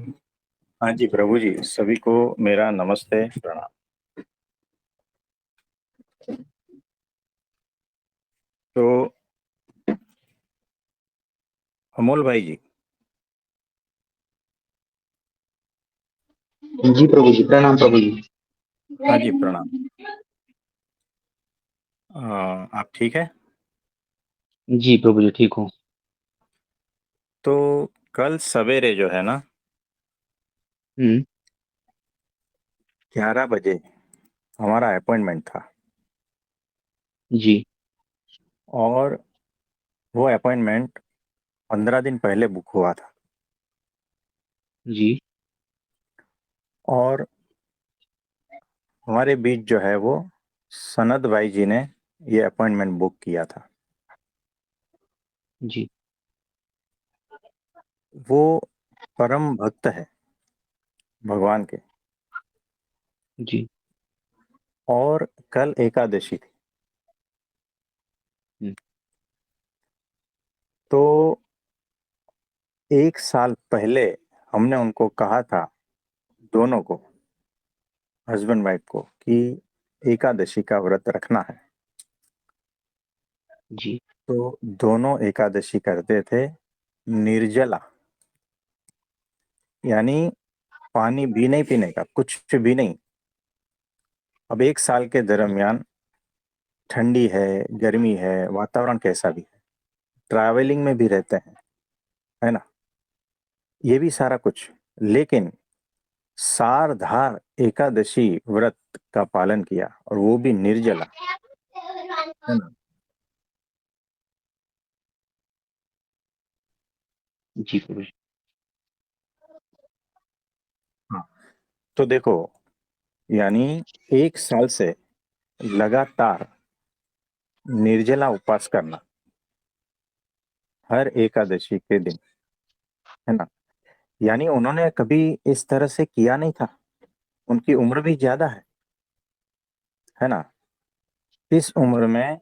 हाँ जी प्रभु जी, सभी को मेरा नमस्ते प्रणाम। तो अमोल भाई जी। जी प्रभु जी, प्रणाम प्रभु जी। हाँ जी प्रणाम। आप ठीक है? जी प्रभु जी, ठीक हूँ। तो कल सवेरे जो है ना, हम्म। 11 बजे हमारा अपॉइंटमेंट था। जी। और वो अपॉइंटमेंट 15 दिन पहले बुक हुआ था। जी। और हमारे बीच जो है वो सनत भाई जी ने ये अपॉइंटमेंट बुक किया था। जी। वो परम भक्त है भगवान के। जी। और कल एकादशी थी। हम्म। तो 1 साल पहले हमने उनको कहा था, दोनों को, हस्बैंड वाइफ को, कि एकादशी का व्रत रखना है। जी। तो दोनों एकादशी करते थे निर्जला, यानी पानी भी नहीं पीने का, कुछ भी नहीं। अब 1 साल के दरमियान ठंडी है, गर्मी है, वातावरण कैसा भी है, ट्रैवलिंग में भी रहते हैं, है ना, ये भी सारा कुछ, लेकिन सारधार एकादशी व्रत का पालन किया, और वो भी निर्जला, है ना। जी प्रभु जी। हाँ। तो देखो, यानी 1 साल से लगातार निर्जला उपवास करना हर एकादशी के दिन, है ना। यानी उन्होंने कभी इस तरह से किया नहीं था। उनकी उम्र भी ज्यादा है ना। इस उम्र में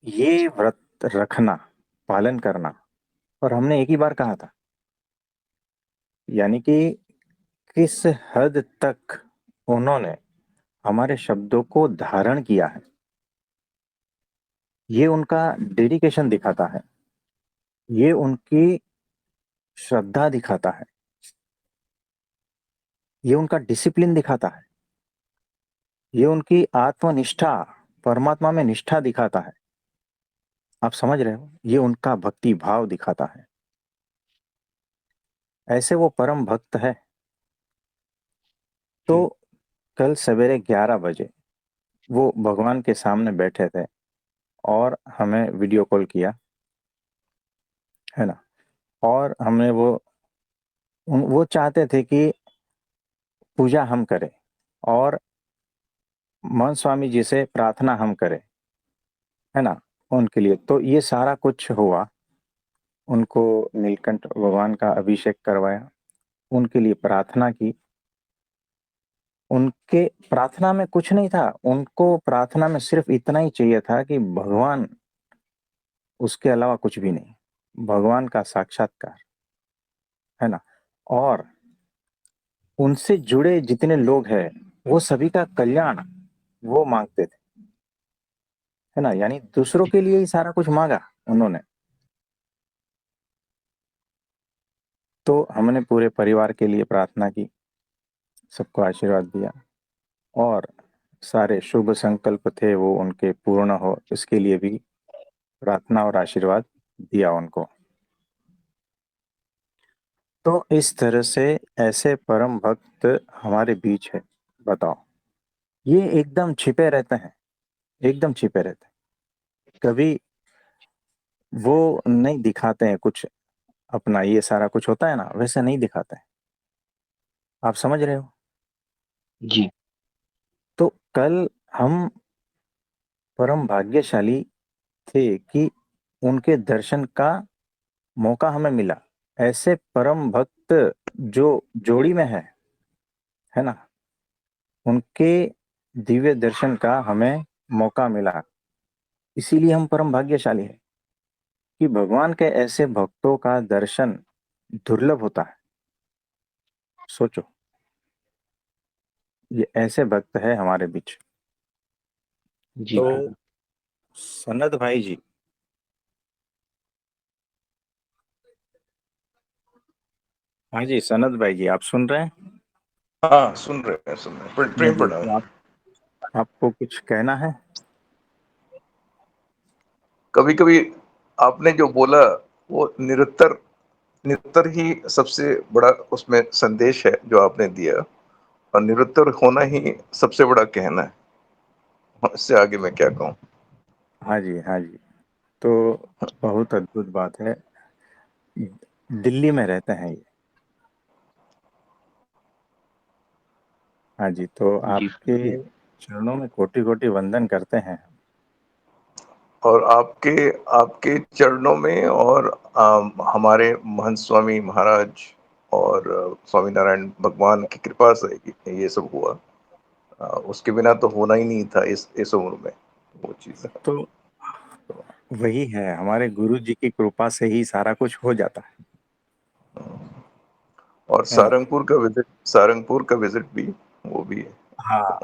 ये व्रत रखना, पालन करना, और हमने एक ही बार कहा था, यानी कि किस हद तक उन्होंने हमारे शब्दों को धारण किया है, ये उनका डेडिकेशन दिखाता है, ये उनकी श्रद्धा दिखाता है, ये उनका डिसिप्लिन दिखाता है, ये उनकी आत्मनिष्ठा, परमात्मा में निष्ठा दिखाता है। आप समझ रहे हो, ये उनका भक्ति भाव दिखाता है। ऐसे वो परम भक्त है। तो हम्म। कल सवेरे 11 बजे वो भगवान के सामने बैठे थे, और हमें वीडियो कॉल किया, है ना। और हमने वो चाहते थे कि पूजा हम करें, और मन स्वामी जी से प्रार्थना हम करें, है ना, उनके लिए। तो ये सारा कुछ हुआ। उनको नीलकंठ भगवान का अभिषेक करवाया, उनके लिए प्रार्थना की। उनके प्रार्थना में कुछ नहीं था, उनको प्रार्थना में सिर्फ इतना ही चाहिए था कि भगवान, उसके अलावा कुछ भी नहीं, भगवान का साक्षात्कार, है ना। और उनसे जुड़े जितने लोग हैं, वो सभी का कल्याण वो मांगते थे, है ना। यानी दूसरों के लिए ही सारा कुछ मांगा उन्होंने। तो हमने पूरे परिवार के लिए प्रार्थना की, सबको आशीर्वाद दिया, और सारे शुभ संकल्प थे वो उनके पूर्ण हो, इसके लिए भी प्रार्थना और आशीर्वाद दिया उनको। तो इस तरह से ऐसे परम भक्त हमारे बीच है। बताओ, ये एकदम छिपे रहते हैं, एकदम छिपे रहते हैं। कभी वो नहीं दिखाते हैं कुछ अपना, ये सारा कुछ होता है ना, वैसे नहीं दिखाते हैं। आप समझ रहे हो। जी। तो कल हम परम भाग्यशाली थे कि उनके दर्शन का मौका हमें मिला। ऐसे परम भक्त जो जोड़ी में है ना, उनके दिव्य दर्शन का हमें मौका मिला। इसीलिए हम परम भाग्यशाली हैं कि भगवान के ऐसे भक्तों का दर्शन दुर्लभ होता है। सोचो, ये ऐसे भक्त है हमारे बीच। जी तो प्रभु। सनत भाई जी, हाँ जी सनत भाई जी, आप सुन रहे हैं? हाँ, सुन रहे हैं, हाँ प्रेम जी, प्रणाम। तो आपको कुछ कहना है? कभी कभी आपने जो बोला वो निरुत्तर निरुत्तर ही सबसे बड़ा उसमें संदेश है जो आपने दिया, और निरुत्तर होना ही सबसे बड़ा कहना है। इससे आगे मैं क्या कहूँ। हाँ जी, हाँ जी। तो बहुत अद्भुत बात है। दिल्ली में रहते हैं ये। हाँ जी, तो जी आपके प्रभु। चरणों में कोटि कोटि वंदन करते हैं। और आपके आपके चरणों में, और हमारे महंत स्वामी महाराज और स्वामी नारायण भगवान की कृपा से ये सब हुआ। उसके बिना तो होना ही नहीं था इस उम्र में वो चीज़। तो वही है, हमारे गुरु जी की कृपा से ही सारा कुछ हो जाता और है ना? सारंगपुर का विजिट भी, वो भी है। हाँ,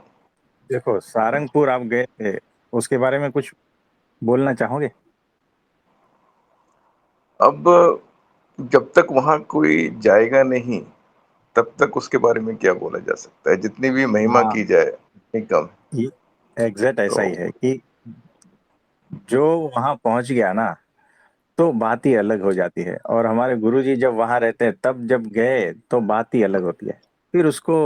देखो सारंगपुर आप गए थे, उसके बारे में कुछ बोलना चाहोगे? अब जब तक वहाँ कोई जाएगा नहीं, तब तक उसके बारे में क्या बोला जा सकता है। जितनी भी महिमा हाँ, की जाए उतनी कम है। ये एग्जैक्ट तो ऐसा ही है कि जो वहां पहुंच गया ना, तो बात ही अलग हो जाती है। और हमारे गुरुजी जब वहां रहते हैं, तब जब गए तो बात ही अलग होती है। फिर उसको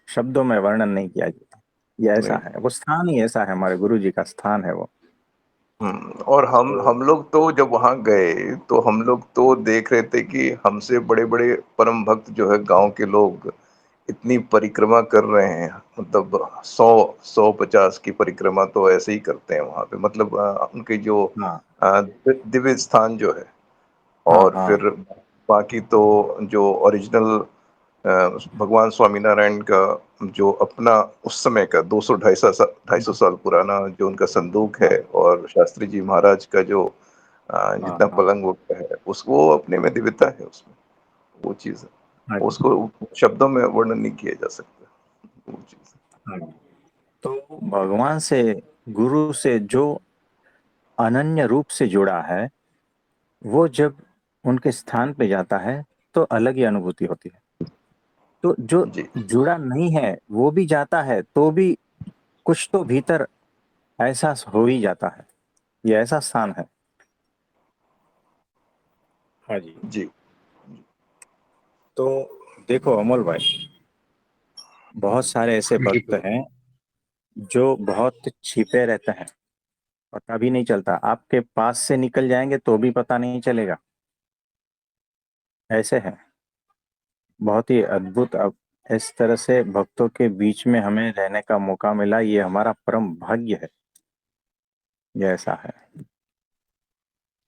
शब्दों में वर्णन नहीं किया जाता। ये ऐसा नहीं। है, वो स्थान ही ऐसा है, हमारे गुरुजी का स्थान है वो। और तो हम लोग तो जब वहाँ गए, तो हम लोग तो देख रहे थे कि हमसे बड़े बड़े परम भक्त जो है गांव के लोग इतनी परिक्रमा कर रहे हैं। मतलब 150 की परिक्रमा तो ऐसे ही करते हैं वहाँ पे। मतलब उनके जो हाँ, दिव्य स्थान जो है। हाँ, और हाँ, फिर बाकी तो जो ओरिजिनल भगवान स्वामीनारायण का जो अपना उस समय का 200 250 साल पुराना जो उनका संदूक है, हाँ, और शास्त्री जी महाराज का जो हाँ, जितना हाँ, पलंग वो है, उसको अपने में दिव्यता है उसमें। वो चीज़ हाँ है, जी, उसको शब्दों में वर्णन नहीं किया जा सकता वो चीज़। हाँ जी। तो भगवान से, गुरु से जो अनन्य रूप से जुड़ा है, वो जब उनके स्थान पे जाता है तो अलग ही अनुभूति होती है। तो जो जी जुड़ा नहीं है वो भी जाता है तो भी कुछ तो भीतर एहसास हो ही जाता है। ये ऐसा स्थान है। हाँ जी। जी तो देखो अमोल भाई, बहुत सारे ऐसे जी भक्त प्रभु। हैं जो बहुत छिपे रहते हैं, पता भी नहीं चलता, आपके पास से निकल जाएंगे तो भी पता नहीं चलेगा। ऐसे हैं, बहुत ही अद्भुत। अब इस तरह से भक्तों के बीच में हमें रहने का मौका मिला, ये हमारा परम भाग्य है। ये ऐसा है।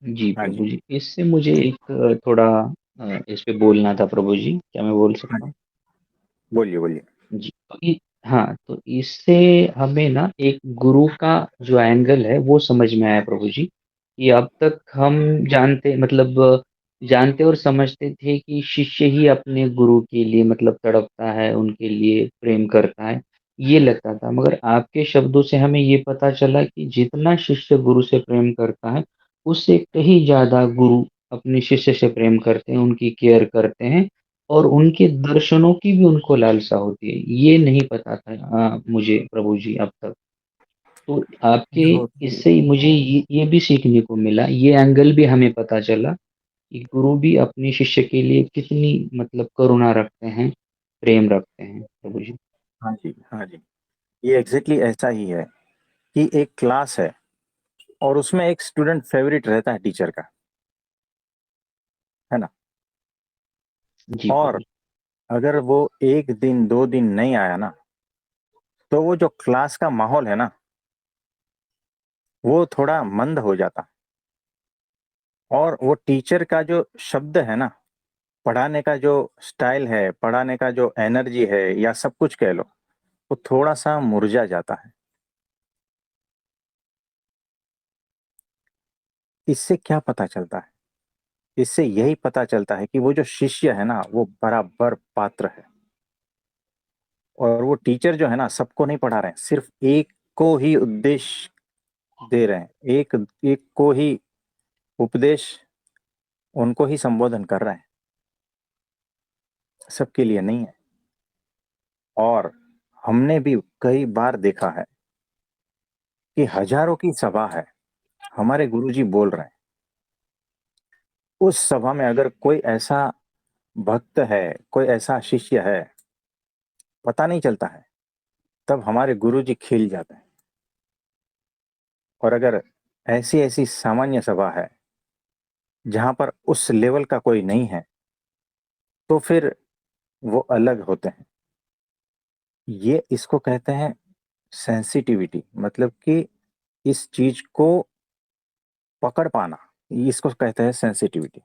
जी हाँ जी, प्रभु जी, इससे मुझे एक थोड़ा इस पे बोलना था प्रभु जी, क्या मैं बोल हाँ सकता जी, हूँ? बोलिए बोलिए। जी, हाँ, तो इससे हमें ना एक गुरु का जो एंगल है वो समझ में आया प्रभु जी, कि अब तक हम जानते और समझते थे कि शिष्य ही अपने गुरु के लिए मतलब तड़पता है, उनके लिए प्रेम करता है, ये लगता था। मगर आपके शब्दों से हमें ये पता चला कि जितना शिष्य गुरु से प्रेम करता है, उससे कहीं ज़्यादा गुरु अपने शिष्य से प्रेम करते हैं, उनकी केयर करते हैं, और उनके दर्शनों की भी उनको लालसा होती है। ये नहीं पता था मुझे प्रभु जी अब तक। तो आपके देखो, इससे ही मुझे ये भी सीखने को मिला, ये एंगल भी हमें पता चला कि गुरु भी अपने शिष्य के लिए कितनी मतलब करुणा रखते हैं, प्रेम रखते हैं प्रभु जी। हाँ जी, हाँ जी, ये एग्जैक्टली ऐसा ही है कि एक क्लास है और उसमें एक स्टूडेंट फेवरेट रहता है टीचर का, है ना? जी और प्रभु। अगर वो एक दिन दो दिन नहीं आया ना, तो वो जो क्लास का माहौल है ना, वो थोड़ा मंद हो जाता। और वो टीचर का जो शब्द है ना, पढ़ाने का जो स्टाइल है, पढ़ाने का जो एनर्जी है, या सब कुछ कह लो, वो थोड़ा सा मुरझा जाता है। इससे क्या पता चलता है? इससे यही पता चलता है कि वो जो शिष्य है ना वो बराबर पात्र है। और वो टीचर जो है ना सबको नहीं पढ़ा रहे हैं, सिर्फ एक को ही उद्देश्य दे रहे हैं, एक एक को ही उपदेश, उनको ही संबोधन कर रहे हैं, सबके लिए नहीं है। और हमने भी कई बार देखा है कि हजारों की सभा है, हमारे गुरुजी बोल रहे हैं, उस सभा में अगर कोई ऐसा भक्त है, कोई ऐसा शिष्य है, पता नहीं चलता है, तब हमारे गुरुजी खिल जाते हैं। और अगर ऐसी ऐसी सामान्य सभा है जहां पर उस लेवल का कोई नहीं है, तो फिर वो अलग होते हैं। ये इसको कहते हैं सेंसिटिविटी, मतलब कि इस चीज को पकड़ पाना, इसको कहते हैं सेंसिटिविटी।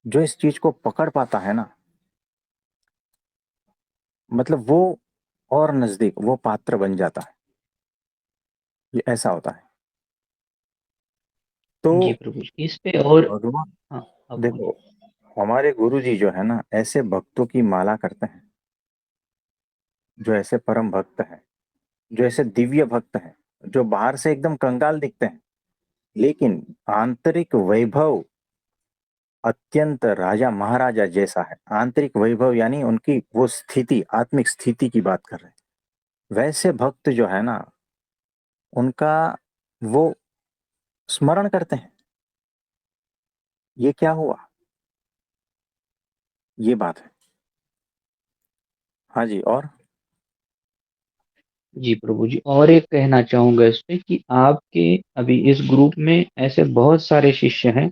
जो इस चीज को पकड़ पाता है ना, मतलब वो और नजदीक वो पात्र बन जाता है। ये ऐसा होता है। तो जी प्रभु जी। इस पे और भगवान, हाँ, आप देखो, बोलिए। हमारे गुरु जी जो है ना ऐसे भक्तों की माला करते हैं, जो ऐसे परम भक्त हैं, जो ऐसे दिव्य भक्त हैं, जो बाहर से एकदम कंगाल दिखते हैं, लेकिन आंतरिक वैभव अत्यंत राजा महाराजा जैसा है। आंतरिक वैभव यानी उनकी वो स्थिति, आत्मिक स्थिति की बात कर रहे हैं। वैसे भक्त जो है ना, उनका वो स्मरण करते हैं, ये क्या हुआ, ये बात है। हाँ जी। और जी प्रभु जी, और एक कहना चाहूँगा इस पे कि आपके अभी इस ग्रुप में ऐसे बहुत सारे शिष्य हैं,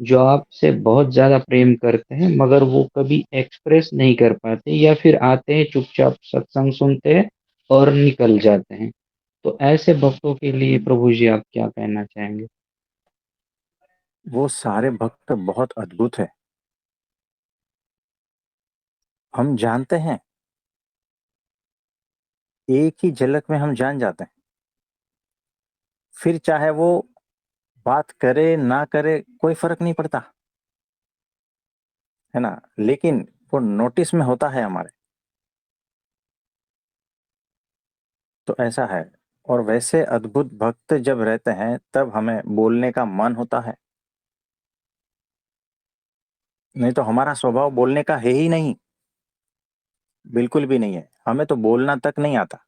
जो आपसे बहुत ज़्यादा प्रेम करते हैं, मगर वो कभी एक्सप्रेस नहीं कर पाते या फिर आते हैं, चुपचाप सत्संग सुनते हैं और निकल जाते हैं। तो ऐसे भक्तों के लिए प्रभु जी आप क्या कहना चाहेंगे? वो सारे भक्त बहुत अद्भुत है, हम जानते हैं, एक ही झलक में हम जान जाते हैं। फिर चाहे वो बात करे ना करे कोई फर्क नहीं पड़ता, है ना, लेकिन वो नोटिस में होता है हमारे। तो ऐसा है। और वैसे अद्भुत भक्त जब रहते हैं तब हमें बोलने का मन होता है, नहीं तो हमारा स्वभाव बोलने का है ही नहीं, बिल्कुल भी नहीं है, हमें तो बोलना तक नहीं आता।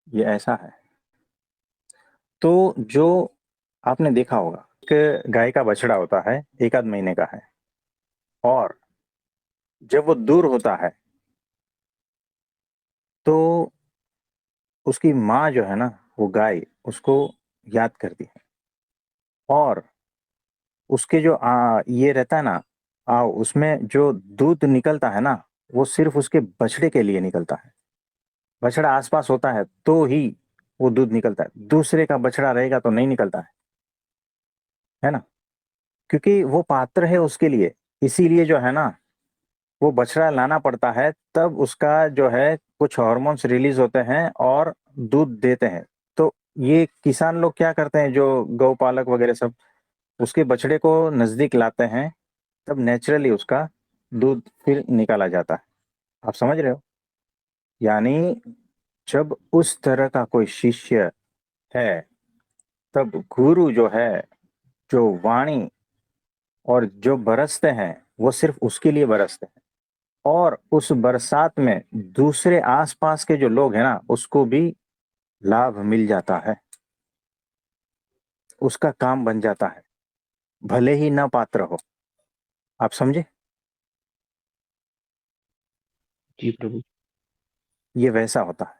ये ऐसा है। तो जो आपने देखा होगा कि गाय का बछड़ा होता है, एक आध महीने का है, और जब वो दूर होता है तो उसकी माँ जो है ना, वो गाय उसको याद करती है। और उसके जो ये रहता है ना, उसमें जो दूध निकलता है ना, वो सिर्फ उसके बछड़े के लिए निकलता है। बछड़ा आसपास होता है तो ही वो दूध निकलता है, दूसरे का बछड़ा रहेगा तो नहीं निकलता है ना, क्योंकि वो पात्र है उसके लिए। इसीलिए जो है ना, वो बछड़ा लाना पड़ता है, तब उसका जो है कुछ हार्मोन्स रिलीज होते हैं और दूध देते हैं। तो ये किसान लोग क्या करते हैं, जो गौपालक वगैरह सब, उसके बछड़े को नजदीक लाते हैं, तब नेचुरली उसका दूध फिर निकाला जाता है। आप समझ रहे हो? यानी जब उस तरह का कोई शिष्य है, तब गुरु जो है, जो वाणी और जो बरसते हैं, वो सिर्फ उसके लिए बरसते हैं। और उस बरसात में दूसरे आसपास के जो लोग हैं ना, उसको भी लाभ मिल जाता है, उसका काम बन जाता है, भले ही ना पात्र हो। आप समझे? जी प्रभु। ये वैसा होता है।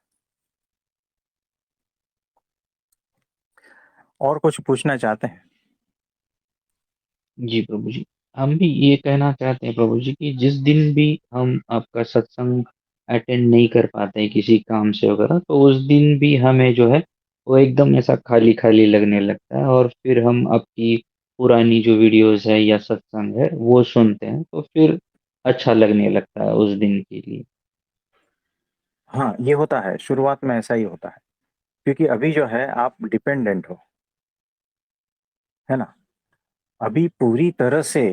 और कुछ पूछना चाहते हैं? जी प्रभु जी। हम भी ये कहना चाहते हैं प्रभु जी कि जिस दिन भी हम आपका सत्संग अटेंड नहीं कर पाते हैं किसी काम से वगैरह, तो उस दिन भी हमें जो है वो एकदम ऐसा खाली-खाली लगने लगता है और फिर हम आपकी पुरानी जो वीडियोज़ है या सत्संग है वो सुनते हैं, तो फिर अच्छा लगने लगता है उस दिन के लिए। हाँ, ये होता है, शुरुआत में ऐसा ही होता है, क्योंकि अभी जो है आप डिपेंडेंट हो, है ना। अभी पूरी तरह से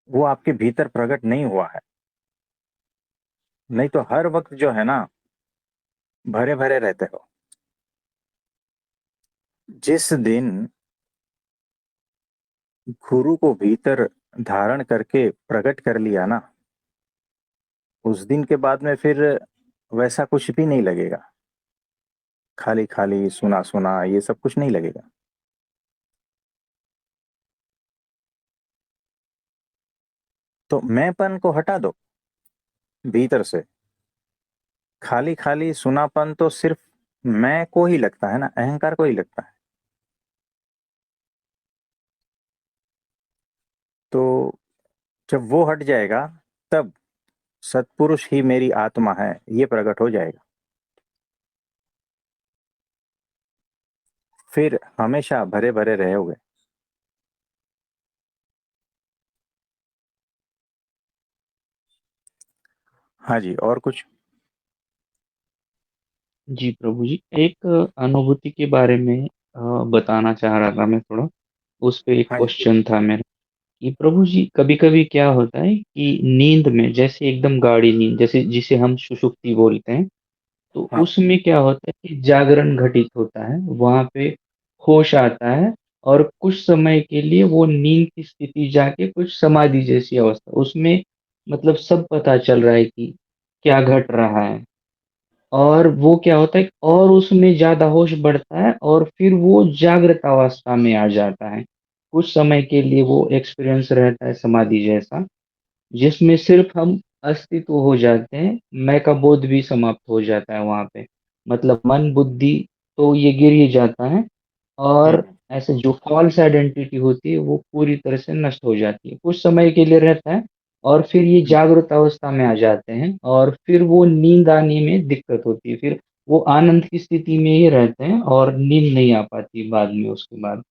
वो आपके भीतर प्रकट नहीं हुआ है, नहीं तो हर वक्त जो है ना भरे भरे रहते हो। जिस दिन गुरु को भीतर धारण करके प्रकट कर लिया ना, उस दिन के बाद में फिर वैसा कुछ भी नहीं लगेगा। खाली खाली सुना सुना ये सब कुछ नहीं लगेगा। तो मैंपन को हटा दो भीतर से। खाली खाली सुनापन तो सिर्फ मैं को ही लगता है ना, अहंकार को ही लगता है। तो जब वो हट जाएगा, तब सत्पुरुष ही मेरी आत्मा है ये प्रकट हो जाएगा। फिर हमेशा भरे भरे रहोगे। हाँ जी, और कुछ? जी प्रभु जी, एक अनुभूति के बारे में बताना चाह रहा था मैं थोड़ा, उस पे एक हाँ जी, क्वेश्चन था मेरा कि प्रभु जी, कभी-कभी क्या होता है कि नींद में, जैसे एकदम गाढ़ी नींद, जैसे जिसे हम सुषुप्ति बोलते हैं, तो हाँ। उसमें क्या होता है कि जागरण घटित होता है, वहाँ पे होश आता है और कुछ समय के लिए वो नींद की स्थिति जाके कुछ समाधि जैसी अवस्था, उसमें मतलब सब पता चल रहा है कि क्या घट रहा है। और वो क्या होता है और उसमें ज़्यादा होश बढ़ता है और फिर वो जागृत अवस्था में आ जाता है। कुछ समय के लिए वो एक्सपीरियंस रहता है समाधि जैसा, जिसमें सिर्फ़ हम अस्तित्व हो जाते हैं, मैं का बोध भी समाप्त हो जाता है वहाँ पे। मतलब मन, बुद्धि तो ये गिर ही जाता है और हम्म। ऐसे जो फ़ॉल्स आइडेंटिटी होती है, वो पूरी तरह से नष्ट हो जाती है। कुछ समय के लिए रहता है और फिर ये हम्म। जागृत अवस्था में आ जाते हैं और फिर वो नींद आने में दिक्कत होती है। फिर वो आनंद की स्थिति में ही रहते हैं और नींद नहीं आ पाती बाद में उसके बाद।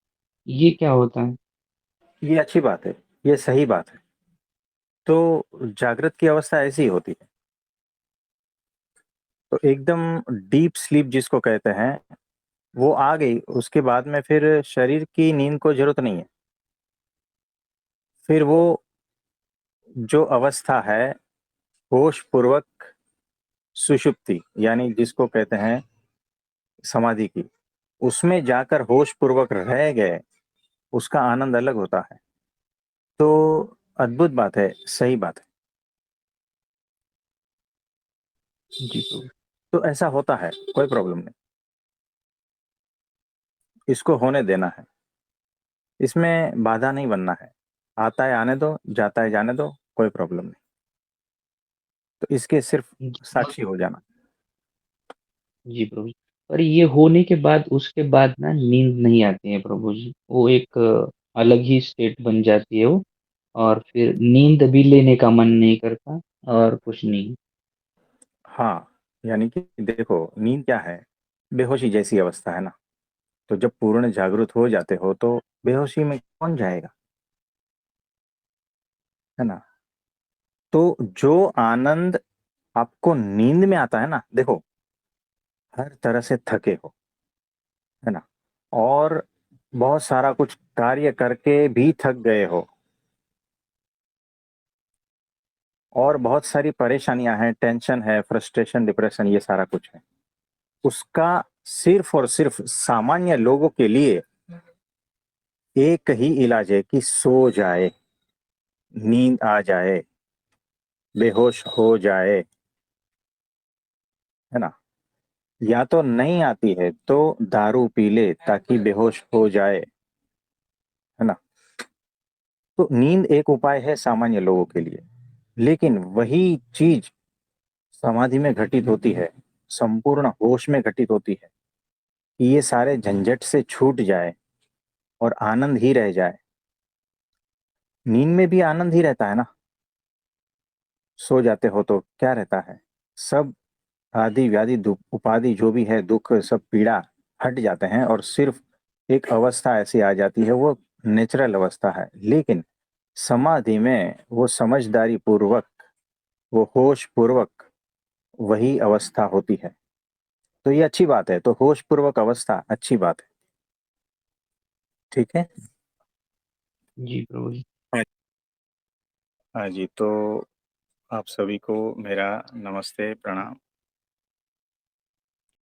ये क्या होता है? ये अच्छी बात है, ये सही बात है। तो जागृत की अवस्था ऐसी ही होती है। तो एकदम डीप स्लीप जिसको कहते हैं, वो आ गई, उसके बाद में फिर शरीर की नींद को जरूरत नहीं है। फिर वो जो अवस्था है होश पूर्वक सुषुप्ति, यानी जिसको कहते हैं समाधि की, उसमें जाकर होश पूर्वक रह गए, उसका आनंद अलग होता है। तो अद्भुत बात है, सही बात है। जी प्रभु। तो ऐसा होता है, कोई प्रॉब्लम नहीं, इसको होने देना है। इसमें बाधा नहीं बनना है। आता है आने दो, जाता है जाने दो, कोई प्रॉब्लम नहीं। तो इसके सिर्फ जी, साक्षी हो जाना। जी प्रभु जी। पर ये होने के बाद उसके बाद ना नींद नहीं आती है प्रभु जी। वो एक अलग ही स्टेट बन जाती है वो, और फिर नींद भी लेने का मन नहीं करता और कुछ नहीं। हाँ, यानी कि देखो, नींद क्या है? बेहोशी जैसी अवस्था है ना। तो जब पूर्ण जागृत हो जाते हो तो बेहोशी में कौन जाएगा, है ना। तो जो आनंद आपको नींद में आता है ना, देखो, हर तरह से थके हो, है ना, और बहुत सारा कुछ कार्य करके भी थक गए हो, और बहुत सारी परेशानियां हैं, टेंशन है, फ्रस्ट्रेशन, डिप्रेशन, ये सारा कुछ है। उसका सिर्फ और सिर्फ सामान्य लोगों के लिए एक ही इलाज है कि सो जाए, नींद आ जाए, बेहोश हो जाए, है ना। या तो नहीं आती है तो दारू पी ले ताकि बेहोश हो जाए, है ना। तो नींद एक उपाय है सामान्य लोगों के लिए, लेकिन वही चीज समाधि में घटित होती है, संपूर्ण होश में घटित होती है, कि ये सारे झंझट से छूट जाए और आनंद ही रह जाए। नींद में भी आनंद ही रहता है ना। सो जाते हो तो क्या रहता है? सब आदि व्याधि दुख उपाधि जो भी है, दुख, सब पीड़ा हट जाते हैं, और सिर्फ एक अवस्था ऐसी आ जाती है, वो नेचुरल अवस्था है। लेकिन समाधि में वो समझदारी पूर्वक, वो होश पूर्वक वही अवस्था होती है। तो ये अच्छी बात है, तो होश पूर्वक अवस्था अच्छी बात है। ठीक है। जी प्रभु जी। हाँ हाँ जी, तो आप सभी को मेरा नमस्ते, प्रणाम।